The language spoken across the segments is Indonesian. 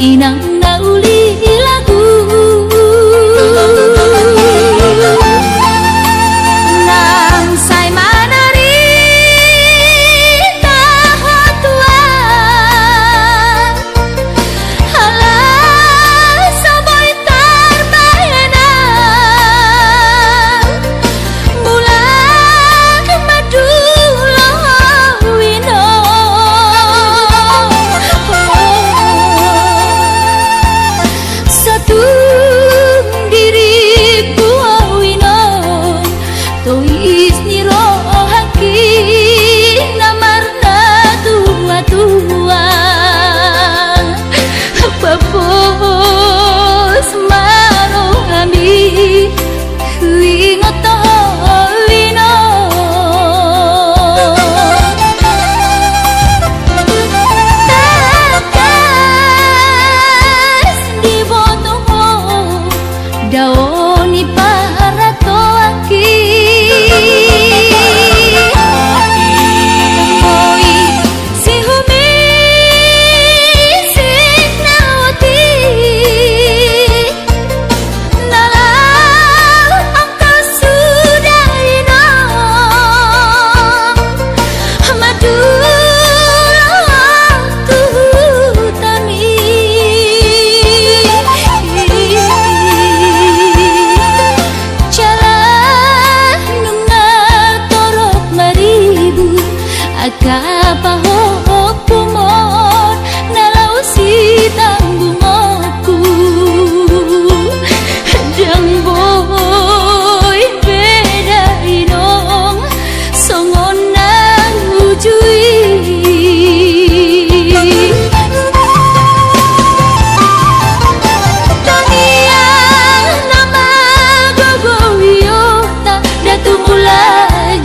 inang nauli lagu nang say manari tahotuan halah saboy tarbayana bulan madulo wino satu diriku wino tois niro haki namarna tua-tua papos maro kami ingat wino takas di botoho daoni para toaki oi si humi sinawati nalau angka sudah ino madulo tami jalan nunga torok maribu akapahok kumon nalau si tanggungoku jang boy beda inong songon nang ujui Taniang nama gogo wiyota datu mula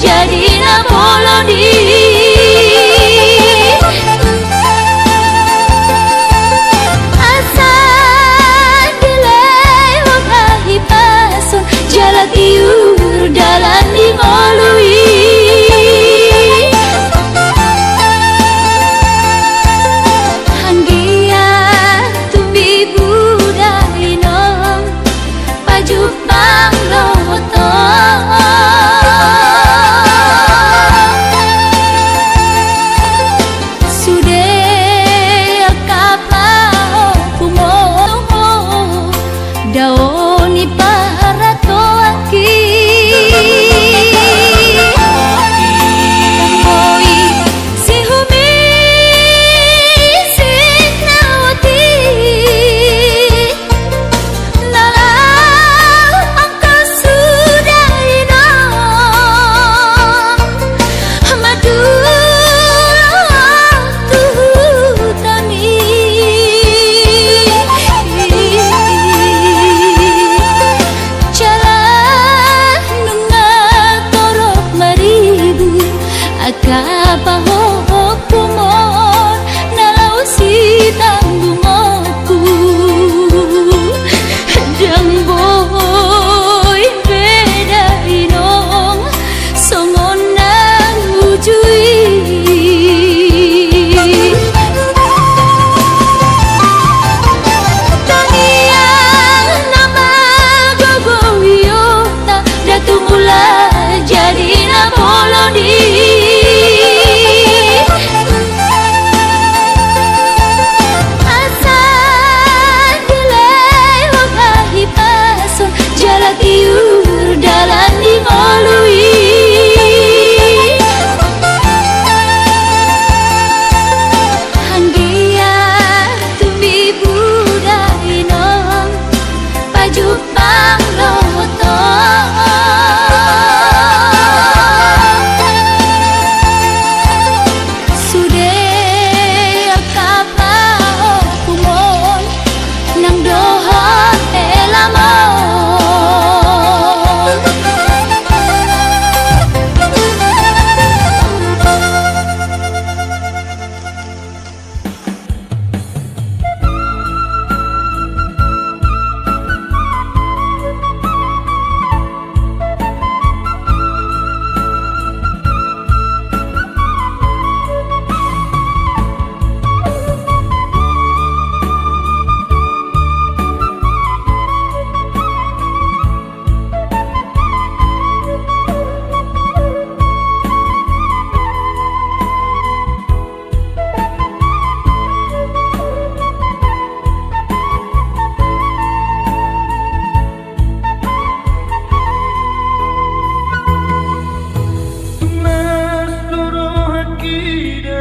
jadi na molodi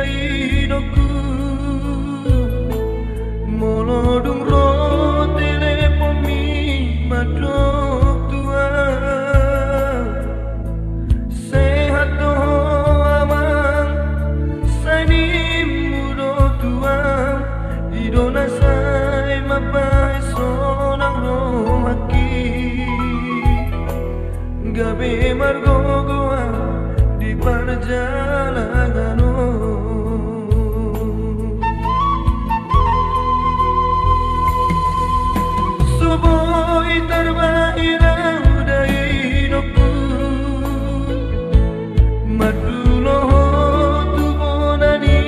hinoku molodung ro telepon mi madok tua sehat to amang sani mudo tua idona sai mapai sonang ro maki gabe margo goa di perjalanan Soboy terbairang dari hidupku Madulo tu bonani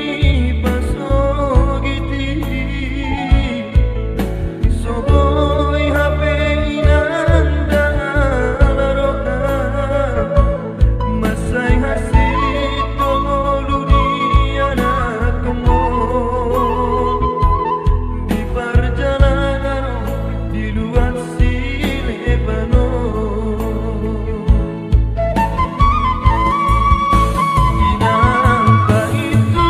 pasogiti Soboy hape inanda laroka Masai hasil tolu di anak kemon Di perjalanan di luar si Lebanon Inangka itu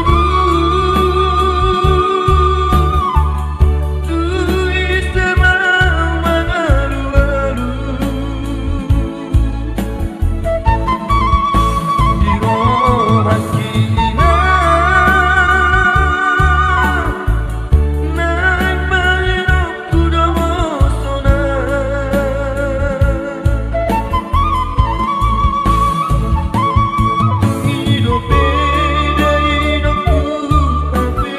tu isema mangalu-alu Di rohan kina naik bahirok kuda mosona hidup beda hidupku ape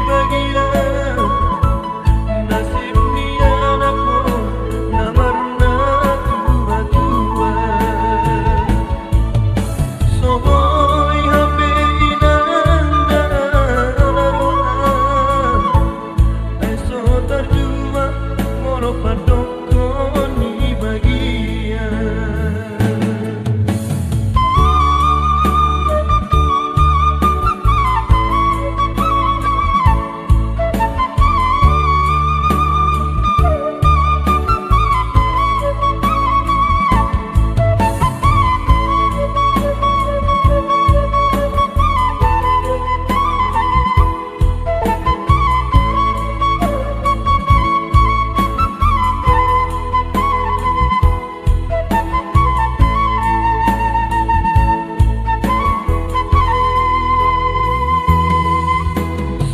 bagia nasib ni anakku namarna tua-tua Soboy hape inanda laroa Eso terjua molo padokon ni bagian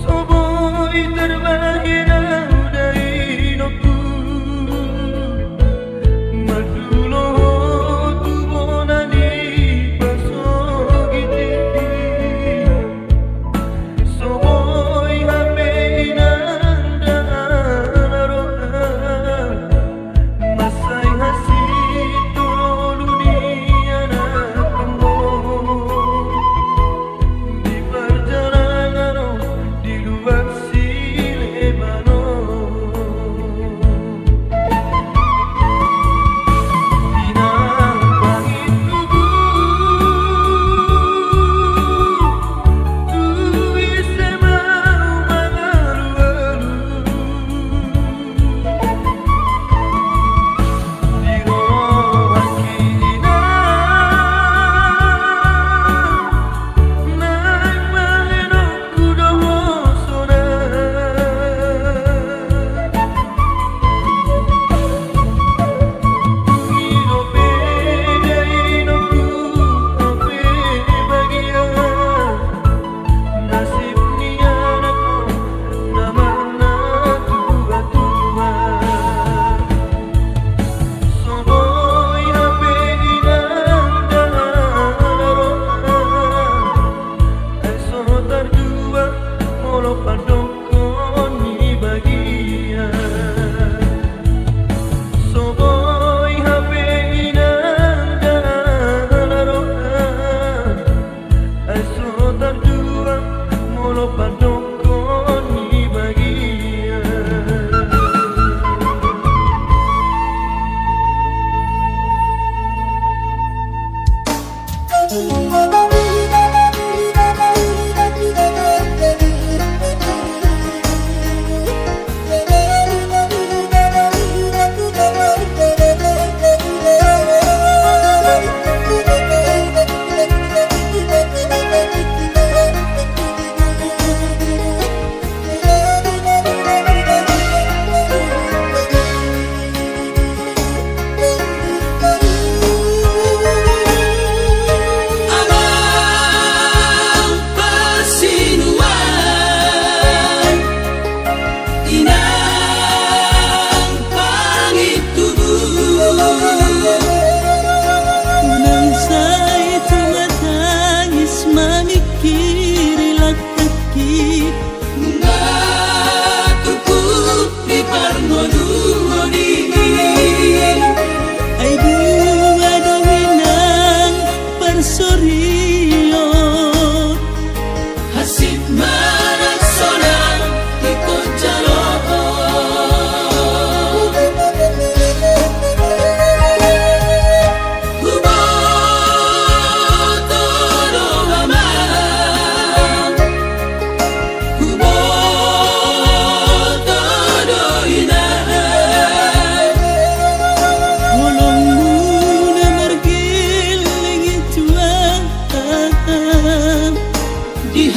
Soboy terbairang dari hidupku Madulo tu bonani pasogiti Soboy hape inanda laroa Masai hasil tolu di anak kemon Di perjalanan di luar si Lebanon Inangka itu tu isema mangalu-alu Di rohan kina naik bahirok kuda mosona hidup beda hidupku ape bagia nasib ni anakku namarna tua-tua Soboy hape inanda laroa Eso terjua molo padokon ni bagian Soboy hape inanda laroa Eso terjua molo padokon ni bagian Sip manak sonaan ikut jalur di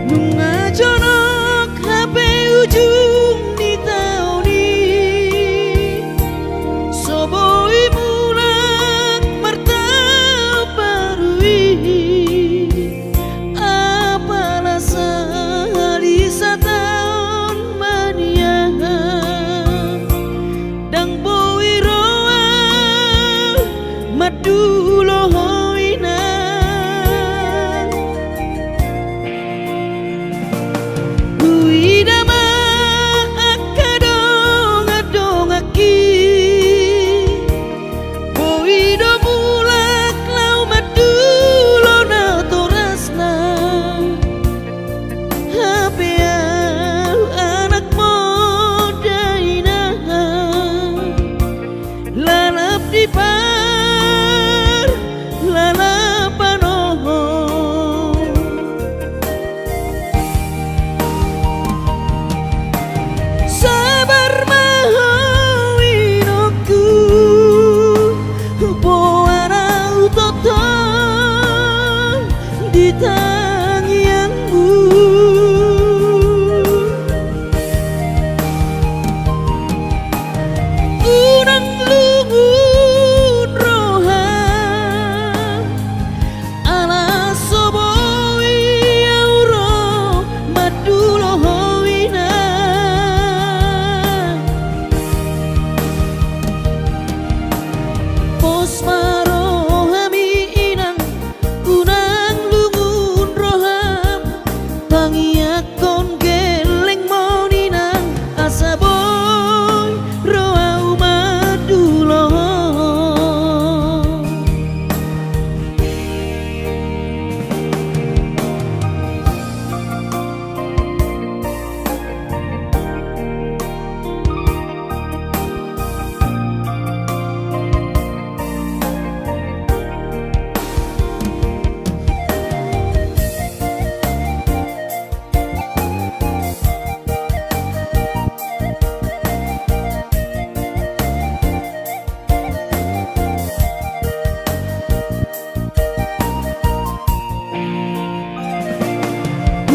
Nunga jonok HP ujung di tauni Soboi mulak martabarui Apalah sehari setahun mania Dang boi roa madulo hoina Uidama akadong adong aki Boido mulak lau madulo na torasna Hapeau anak muda ina Lalap di par lalapan Sabar mahawinoku Boana utoton di tangianmu Unang lungun roham Ala soboi auro madulo hoina Pos marohami inang unang lungun roham Pangiakon geleng moninang asa boy roau madulo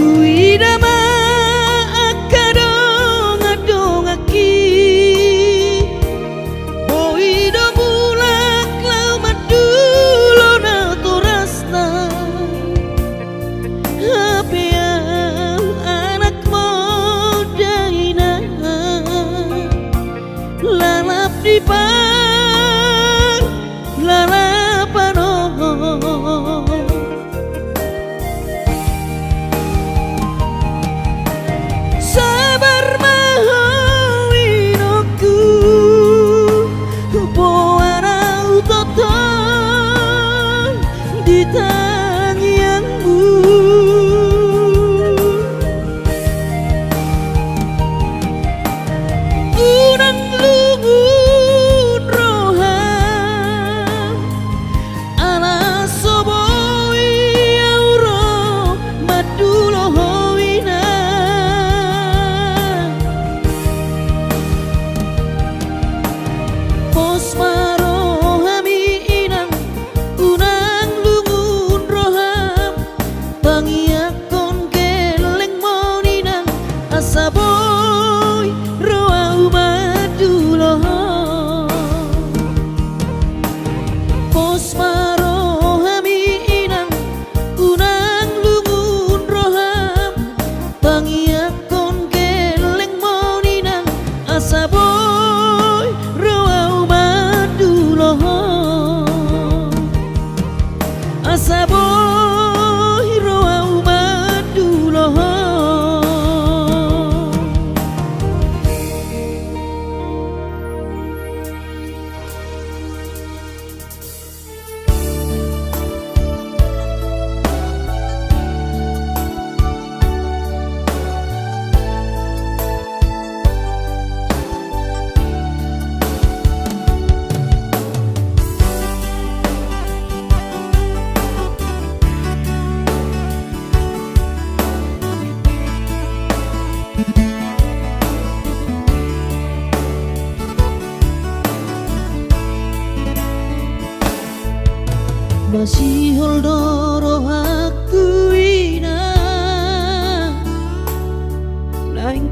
Uidama akadong adong aki Boido mulak lau madulo na torasna Hapeau anak muda ina Lalap di par lalapan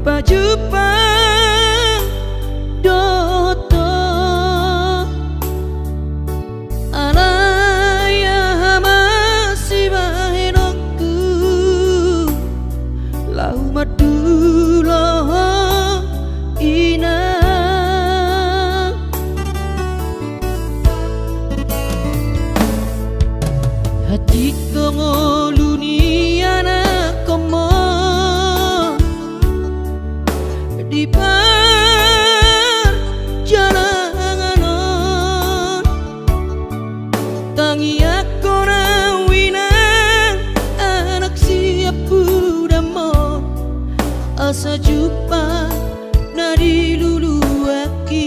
pajupang doto alaya masih bahenokku lau madulo ina hati kongoluni anak komo di perjalanan tangi aku rawinang anak siap budamon asa jumpa nadi lulu aki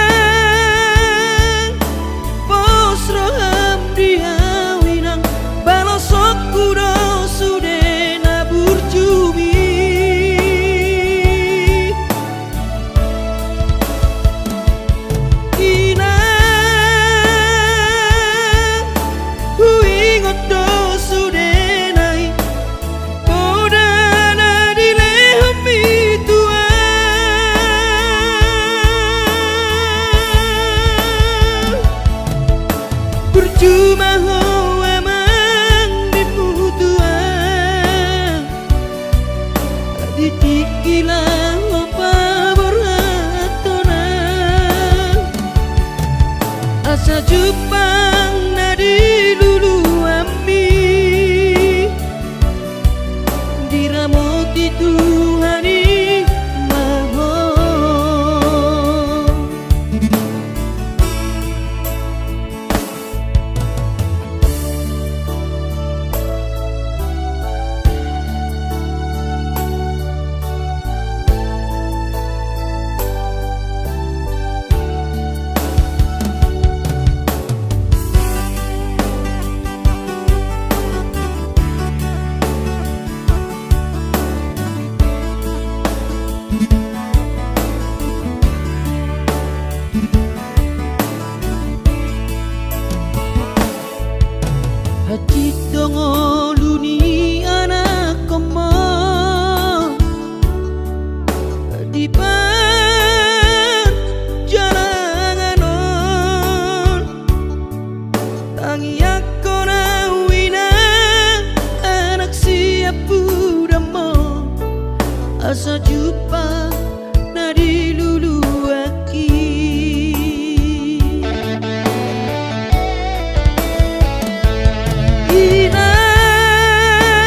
inang pos roham dia winang balosok kudo sude nabur jumi inang huingot do sude nai podana dilehom tua percuma ho emang diputuan ditikilah apa beratona asa jupang nadi lulu ami diramoti Tuhani maho hati dongoluni anak komo di perjalanan tangi aku rawinang anak siap budamon asa jumpa nadi lulu aki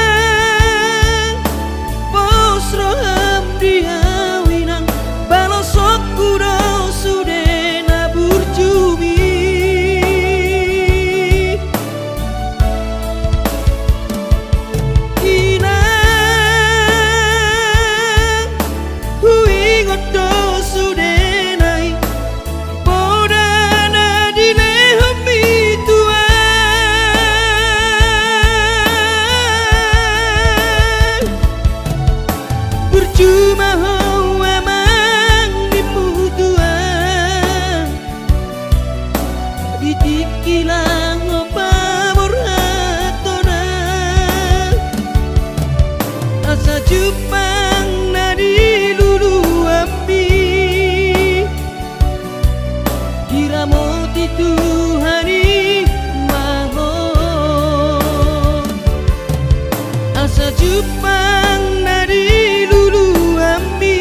inang pos roham dia winang balosok kudo sude nabur jumi inang huingot do sude nai podana dilehom tua percuma ho emang diputuan ditikilah apa beratona asa jupang nadi lulu ami diramoti Tuhani maho asa jupang nadi lulu ami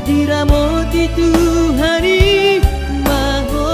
diramoti Tuhani maho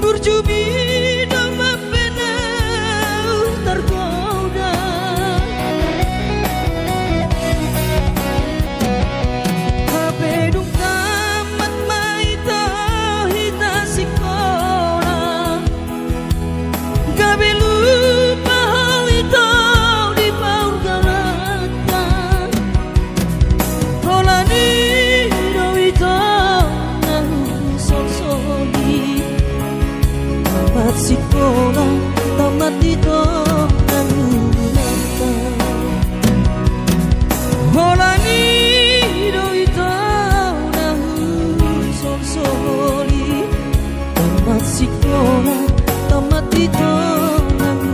berjubi nama pena tergoda. Habedung tamat maita hita sekolah, gabe lupa hal itu di bawah galatan. Rolani dawito nahu sosoli, tamat sekolah tamat itu nahu galatan. Rolani dawito nahu sosoli, tamat sekolah tamat itu nahu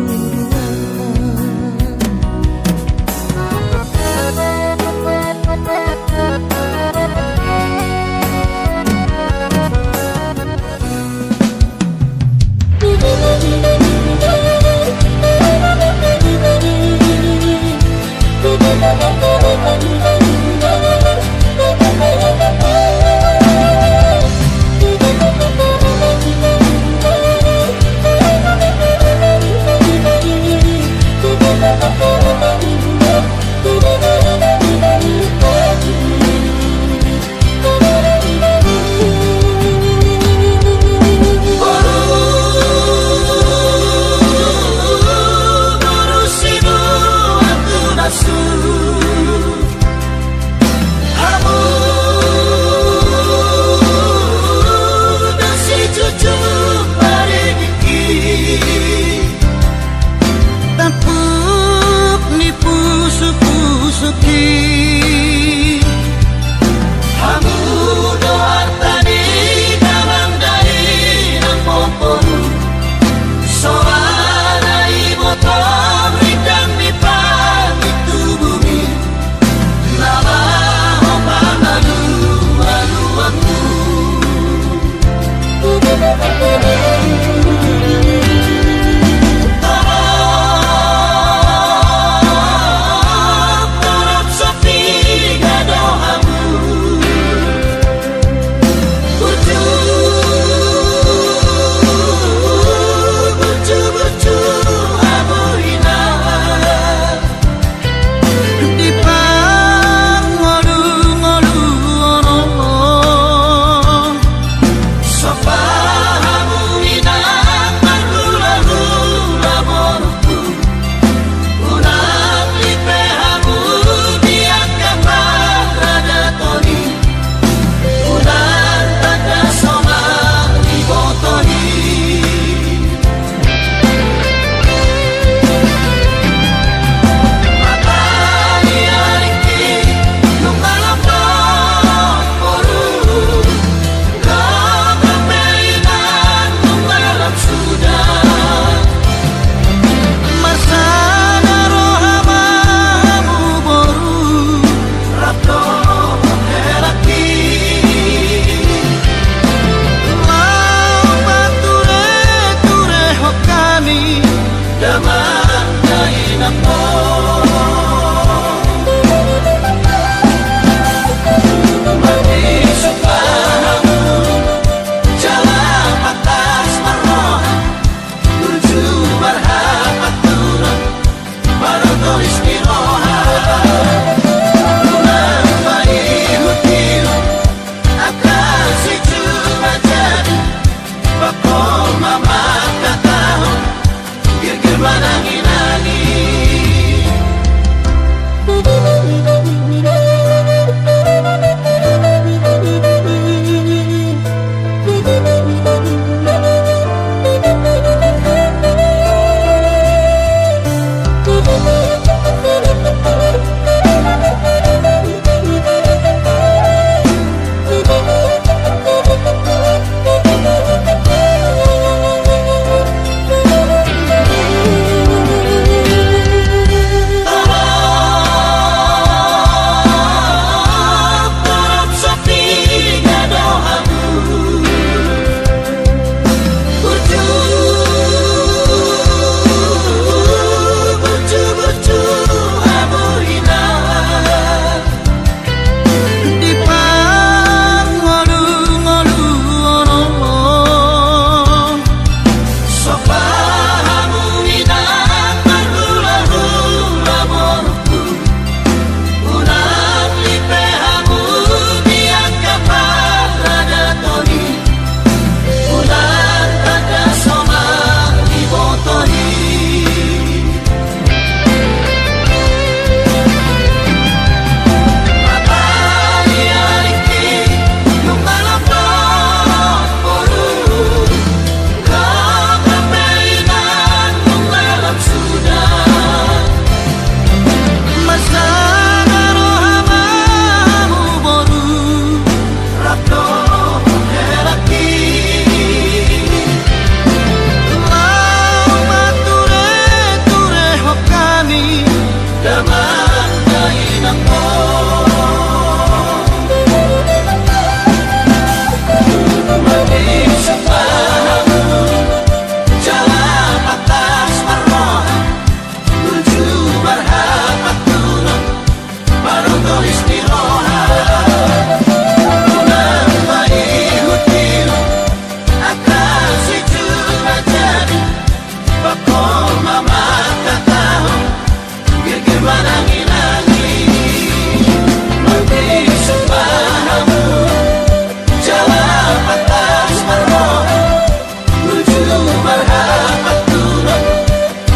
dapat turun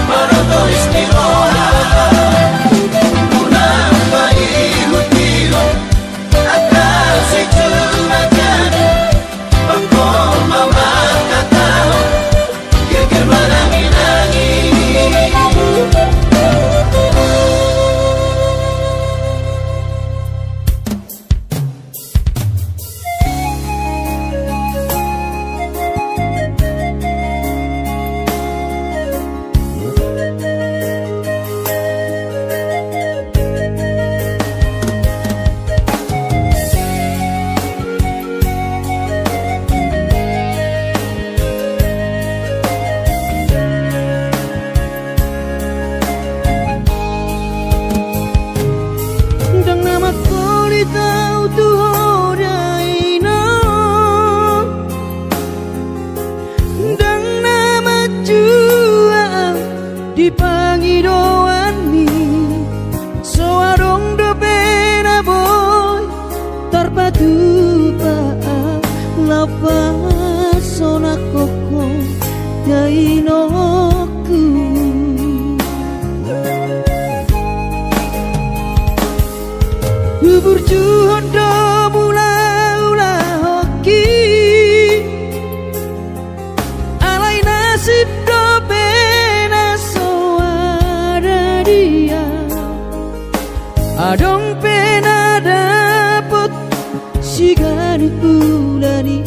Maroto istiroha Unang maihut-ihut Akal si cuma jadi Bangkol mamakataho Geger manangi-nangi Dang nama ko di tau tuhoray na Dang nama jua di Pangidoan ni So arong do pena boy Tarpatu pa lapas sona koko Dainoku Bubur juhon do mula-ula hoki Alay nasib do pena so ada dia Adong pena dapot si gadit bulani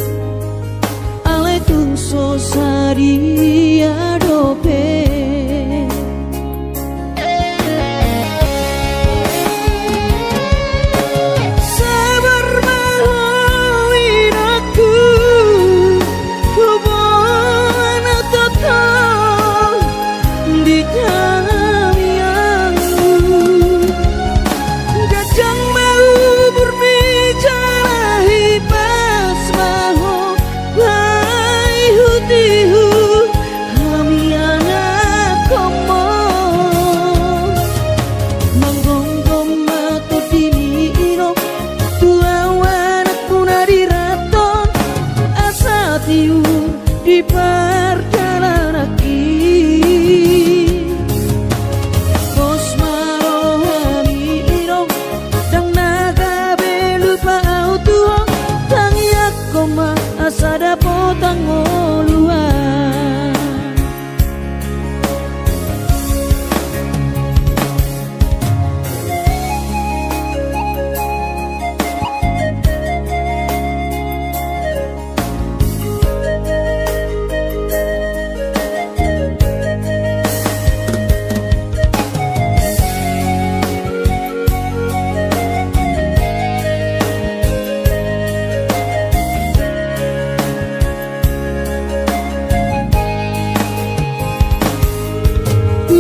Alay tung so saria do pena di perjalanan Bos marohani irong Dang naga belupa autuo Tangi ako maasada potang oluan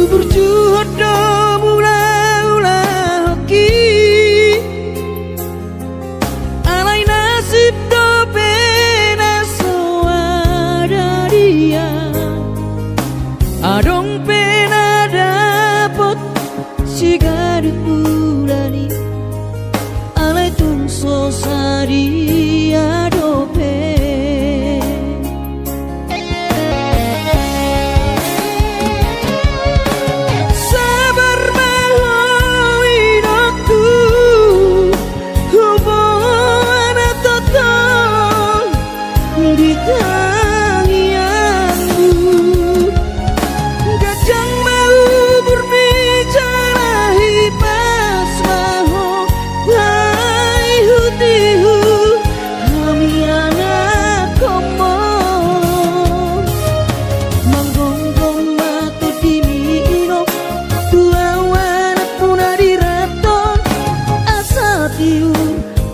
Berjuhut do mula-ula hoki Alay nasib do pena so ada dia Adong pena dapot si gadit bulani Alay tung so saria do pena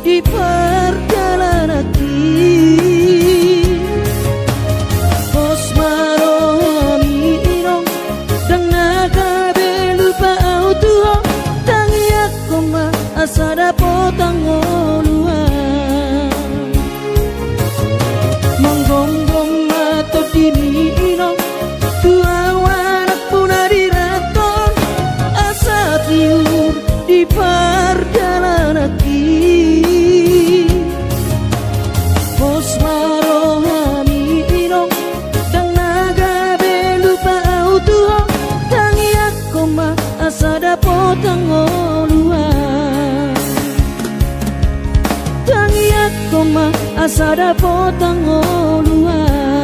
di perjalanan Bos marohani irong Dang naga belupa autuo Tangi ako maasada potang oluan Manggonggong mato dini irong Tuawan aku nadi raton Asa tiur di perjalanan Bos marohani irong Dang naga potang luar tangiat koma asada potang luar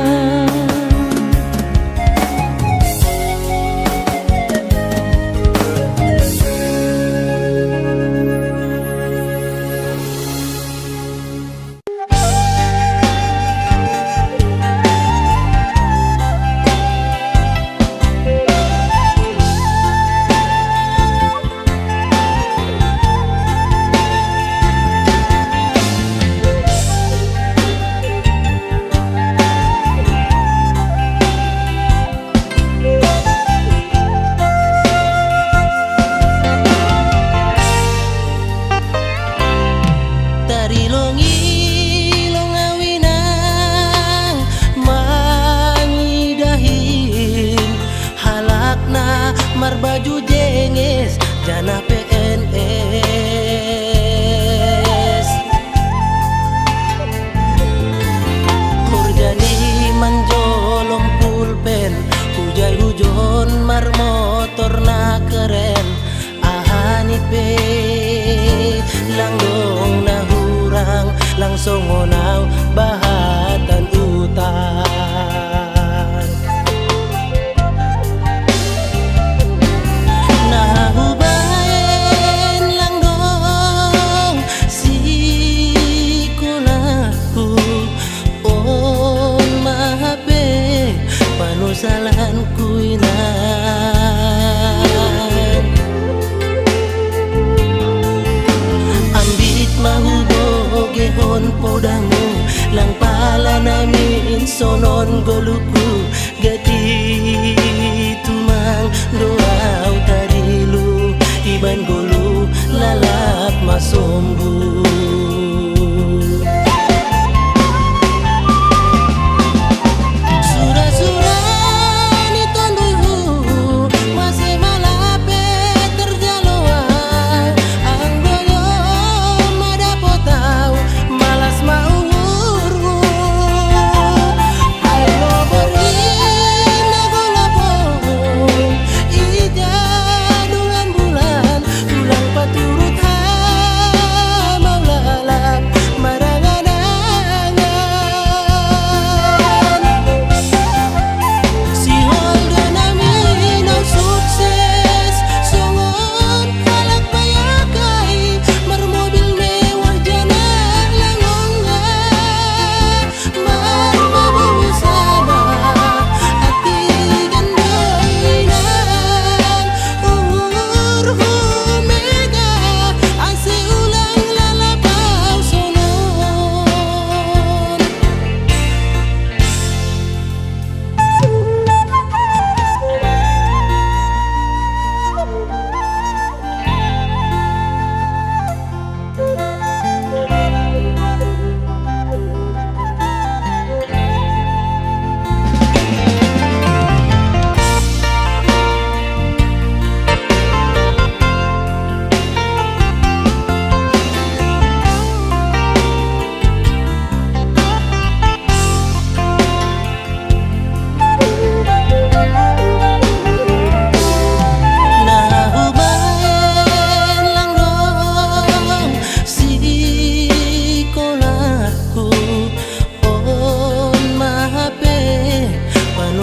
baju jengis jana PNS Kurjani manjolong pulpen hujai hujon mar motor na keren ahani pe langgong na hurang langsung ngonau bahatan utang salan kuinan ambit mahu bogehon podamu lang pala namin sonon goluku gati tumang doaw tarilu iban golu lalap masombu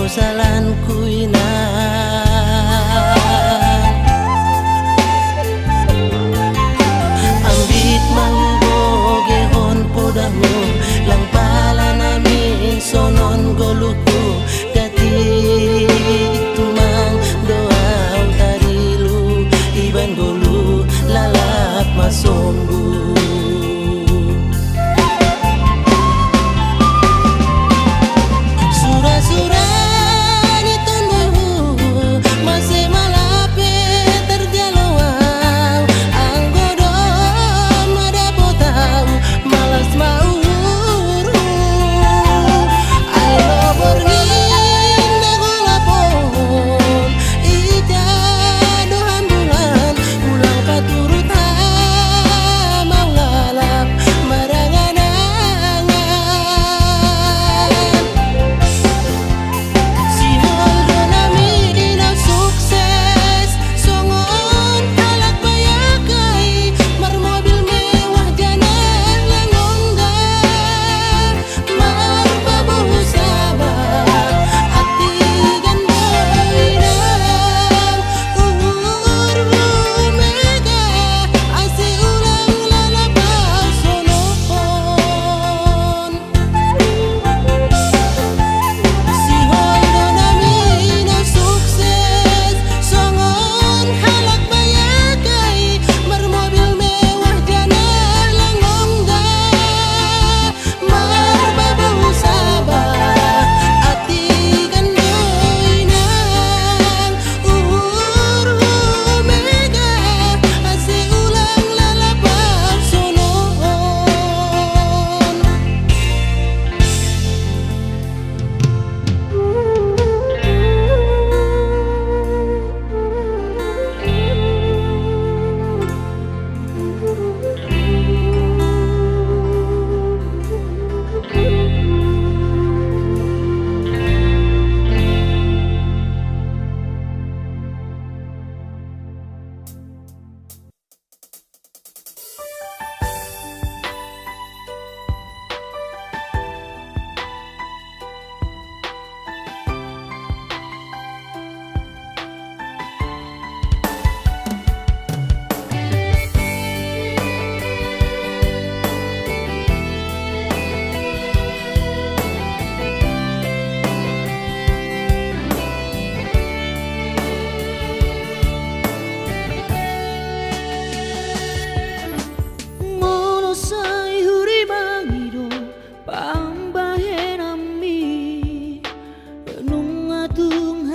salan kuinan ambit mau bogehon podamu lang pala namin sonon goluku gati tumang doaw tarilu iban golu lalap masombu sura-sura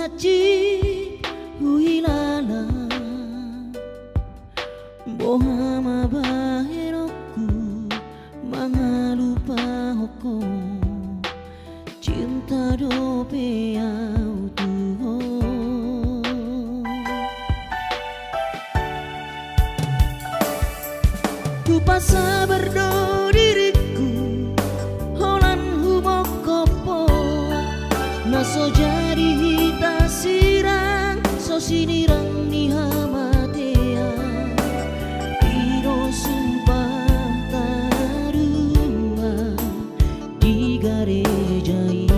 haji huilala bohama baheroku mangalupa hoko cinta dope autuho ku pasa berdo diriku holan humokopo naso jadi hita sirang so sinirang ni hamatea iro sumpah tarua di garejai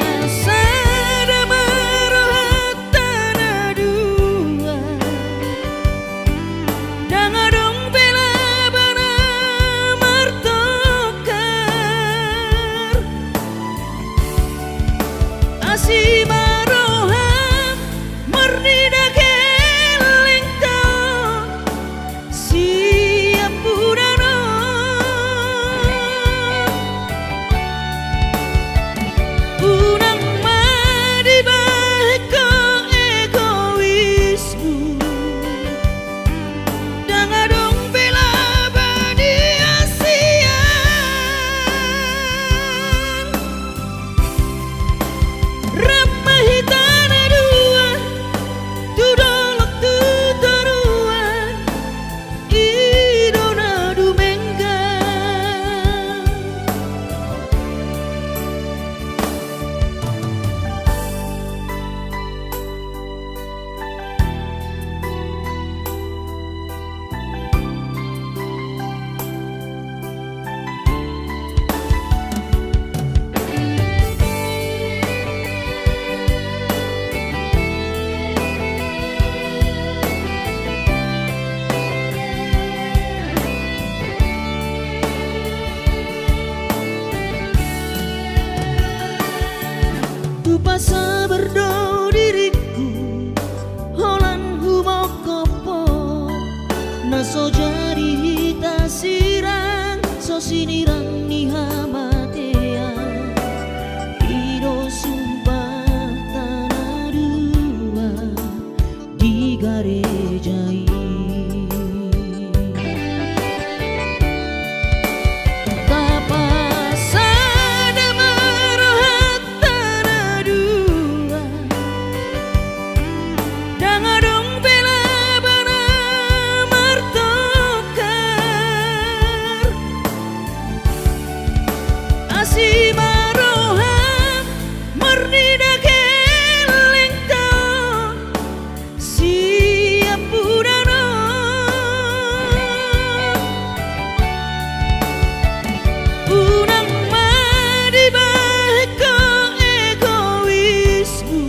kapasada marohat tanah dua dangadong bela bana martokar asih maroha murni dageling tau siap pudano unang madibahko egoismu dangadong bela badi asian ramahitana dua tudolok tutoruan idona dumengga ku pasa berdo diriku holan humokopo naso jadi hita sirang so sinirang ni hamatea iro sumpah tanah dua di garejai kapasada marohat tanah dua dangadong bela bana martokar asih maroha murni dageling tau siap pudano unang madibahko egoismu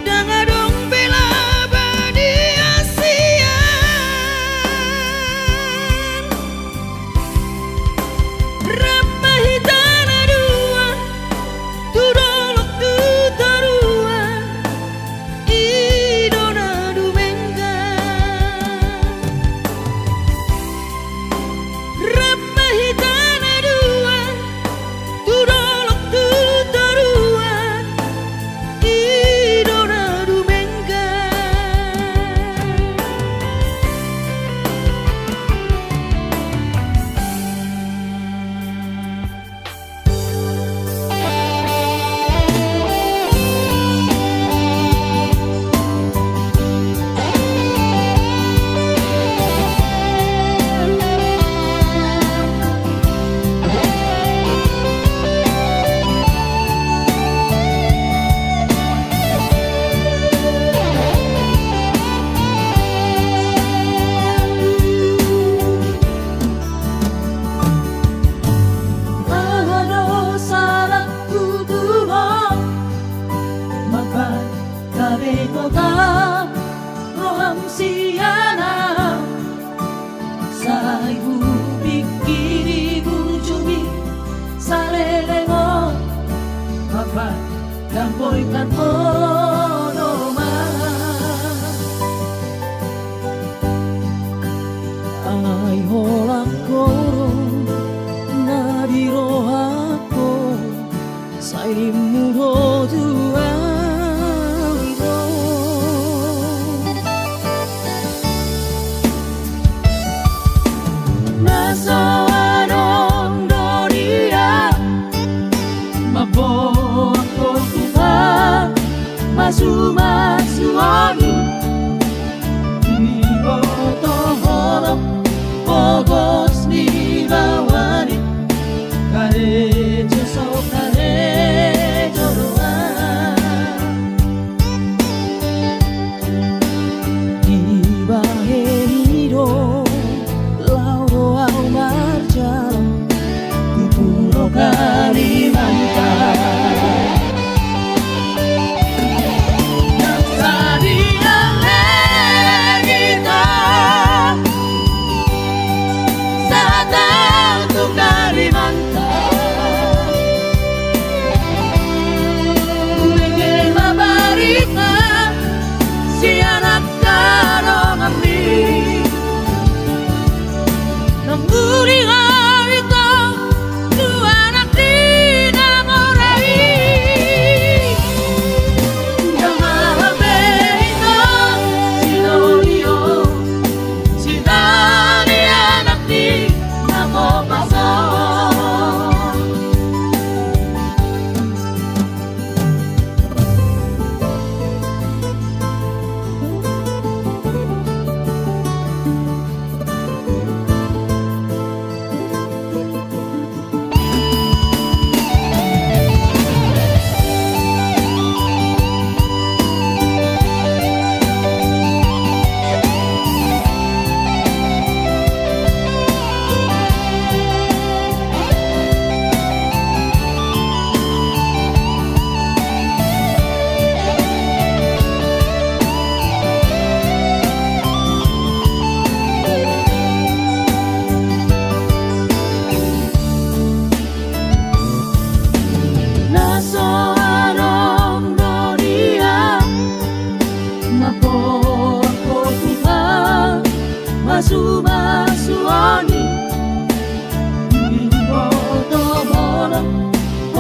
dangadong bela badi asian ramah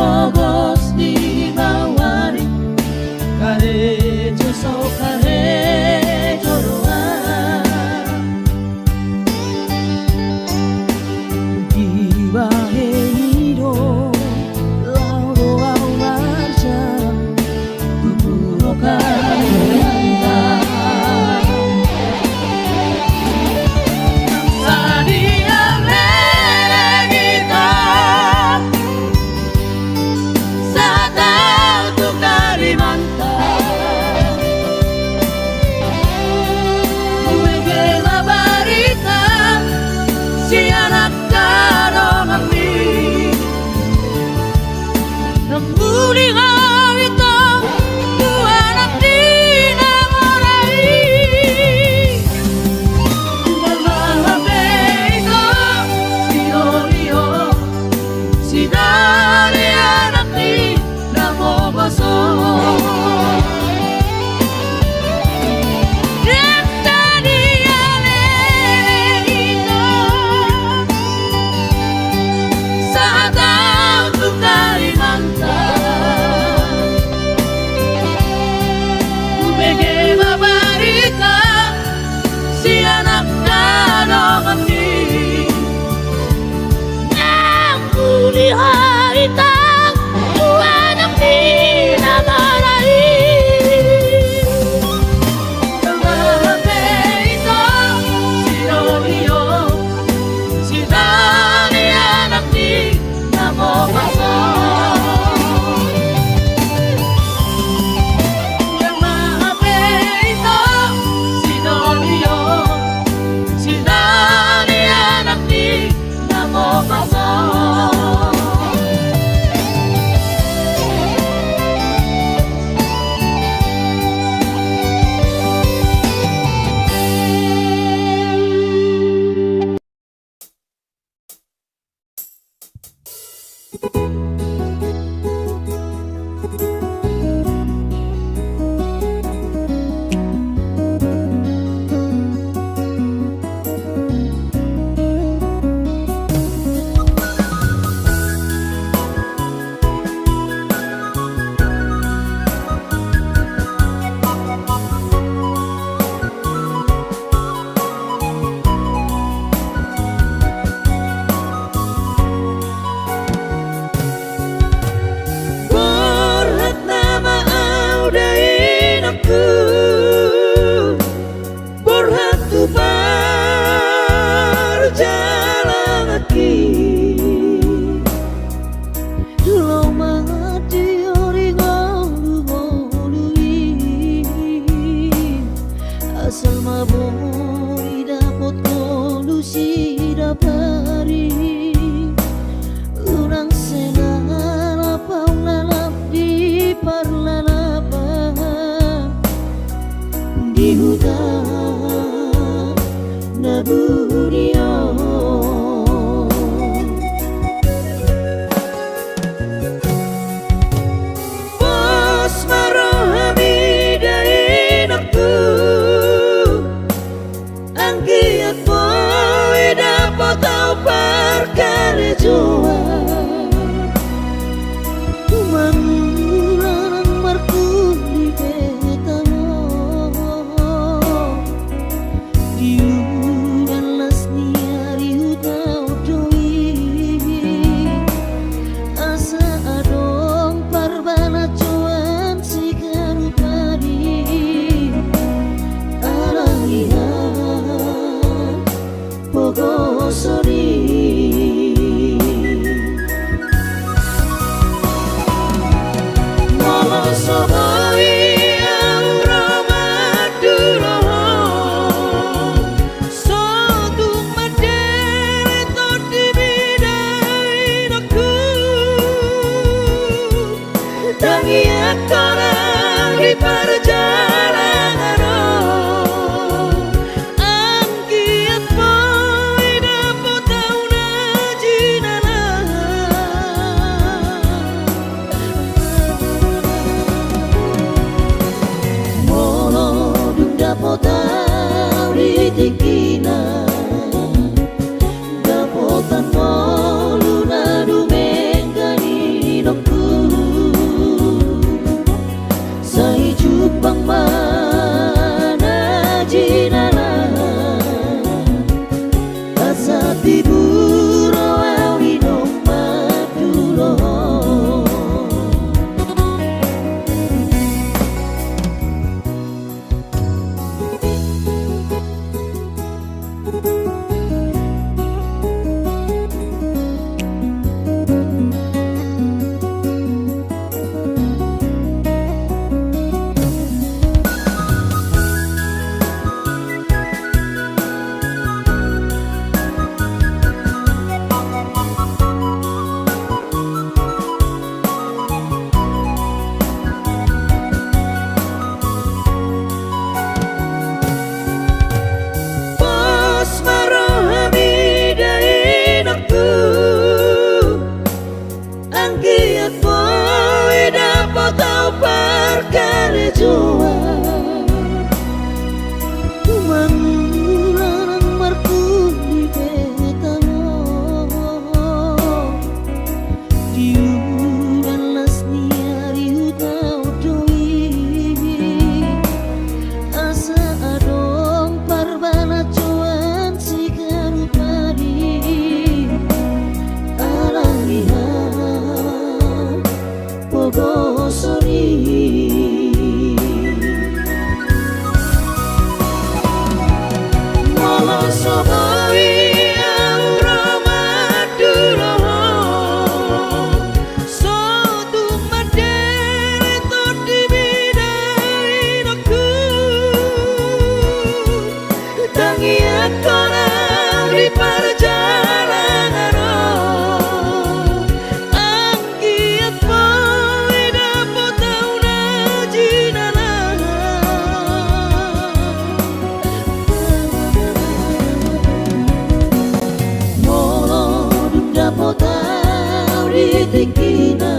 bogos di mawari karejo so karejo doa di bahiro lauro awarja tuburo karenda sadia kita Satau tu Kalimantan Uwege mabarita si anak karong ni Nambuli harita tu anak di namorai Mamabe ito si Orio si dari anak ni namo baso yang tadi alele ito saat aku Kalimantan ubege mabarita si anak kanong ni Nambuli harita tu anak di namorai Mamabe ito si Orio si dari anak ni namo baso Mamabe ito si Orio si dari anak ni namo baso Maritikina